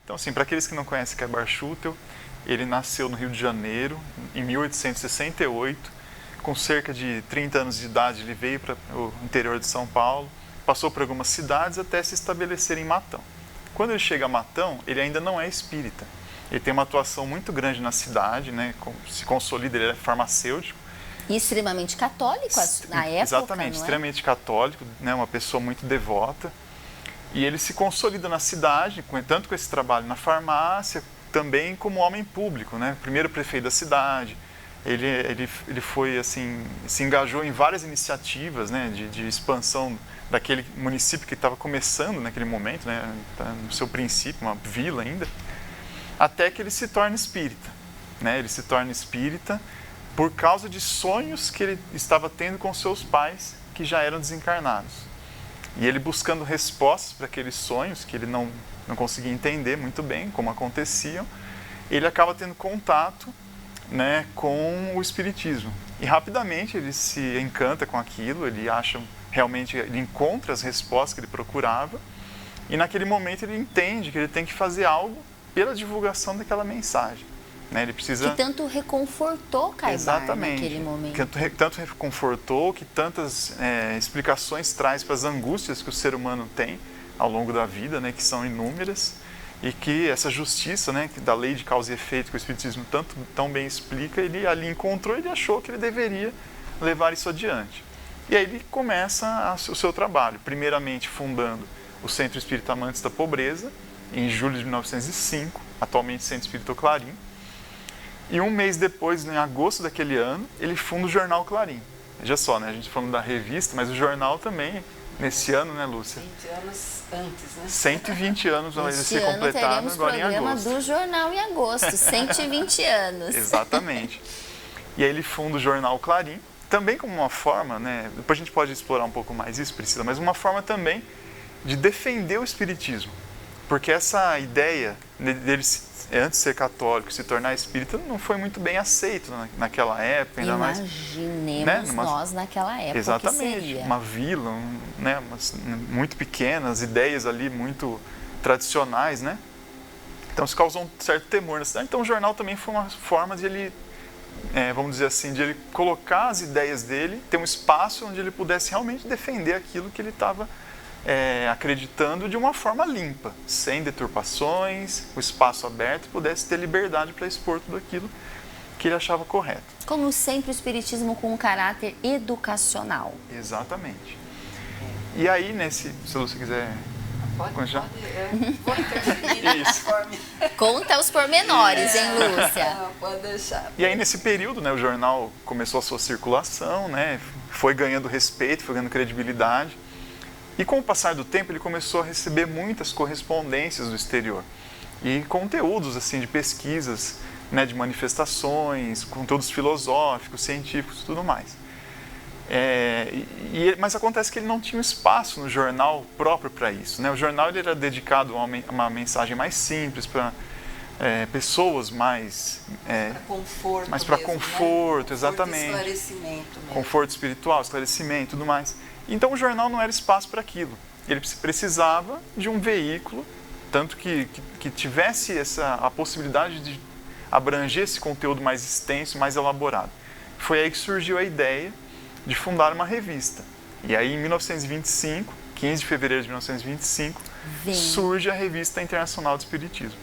Então, assim, para aqueles que não conhecem Kaibar Schutel, ele nasceu no Rio de Janeiro, em 1868. Com cerca de 30 anos de idade, ele veio para o interior de São Paulo, passou por algumas cidades até se estabelecer em Matão. Quando ele chega a Matão, ele ainda não é espírita. Ele tem uma atuação muito grande na cidade, né? Se consolida, ele é farmacêutico. E extremamente católico na época, exatamente, não é? Extremamente católico, né? Uma pessoa muito devota. E ele se consolida na cidade, tanto com esse trabalho na farmácia, também como homem público, né? Primeiro prefeito da cidade. Ele foi, assim, se engajou em várias iniciativas, né, de expansão daquele município que estava começando naquele momento, né, no seu princípio, uma vila ainda, até que ele se torna espírita. Né? Ele se torna espírita por causa de sonhos que ele estava tendo com seus pais, que já eram desencarnados. E ele buscando respostas para aqueles sonhos, que ele não conseguia entender muito bem como aconteciam, ele acaba tendo contato, né, com o espiritismo. E rapidamente ele se encanta com aquilo, ele acha realmente, ele encontra as respostas que ele procurava, e naquele momento ele entende que ele tem que fazer algo pela divulgação daquela mensagem. Né? Ele precisa... Que tanto reconfortou Kaibar naquele momento. Que tanto reconfortou, que tantas explicações traz para as angústias que o ser humano tem ao longo da vida, né, que são inúmeras. E que essa justiça, né, da lei de causa e efeito que o Espiritismo tão bem explica, ele ali encontrou, ele achou que ele deveria levar isso adiante. E aí ele começa o seu trabalho, primeiramente fundando o Centro Espírita Amantes da Pobreza, em julho de 1905, atualmente Centro Espírita Clarim. E um mês depois, em agosto daquele ano, ele funda o Jornal Clarim. Veja só, né, a gente falando da revista, mas o jornal também, nesse ano, né, Lúcia? 20 anos antes, né? 120 anos vai ser completado agora em agosto. Programa do jornal em agosto, 120 anos. Exatamente. E aí ele funda o Jornal Clarim, também como uma forma, né, depois a gente pode explorar um pouco mais isso, Priscila, mas uma forma também de defender o espiritismo. Porque essa ideia dele, antes de ser católico, se tornar espírita, não foi muito bem aceito naquela época. Ainda Imaginemos mais, né, nós naquela época. Exatamente, que seria. Uma vila, né, muito pequena, as ideias ali muito tradicionais, né? Então isso causou um certo temor na cidade. Então o jornal também foi uma forma de ele, vamos dizer assim, de ele colocar as ideias dele, ter um espaço onde ele pudesse realmente defender aquilo que ele estava acreditando de uma forma limpa, sem deturpações, o espaço aberto, e pudesse ter liberdade para expor tudo aquilo que ele achava correto. Como sempre, o espiritismo com um caráter educacional. Exatamente. E aí, se você quiser... Pode vou interferir. Isso. Conta os pormenores, hein, Lúcia? Pode deixar. E aí, nesse período, né, o jornal começou a sua circulação, né, foi ganhando respeito, foi ganhando credibilidade. E com o passar do tempo, ele começou a receber muitas correspondências do exterior. E conteúdos, assim, de pesquisas, né, de manifestações, conteúdos filosóficos, científicos e tudo mais. Mas acontece que ele não tinha um espaço no jornal próprio para isso. Né? O jornal ele era dedicado a uma mensagem mais simples, para pessoas mais... para conforto, né? exatamente. Esclarecimento mesmo. Conforto espiritual, esclarecimento e tudo mais. Então o jornal não era espaço para aquilo. Ele precisava de um veículo, tanto que tivesse a possibilidade de abranger esse conteúdo mais extenso, mais elaborado. Foi aí que surgiu a ideia de fundar uma revista. E aí em 1925, 15 de fevereiro de 1925, surge a Revista Internacional do Espiritismo.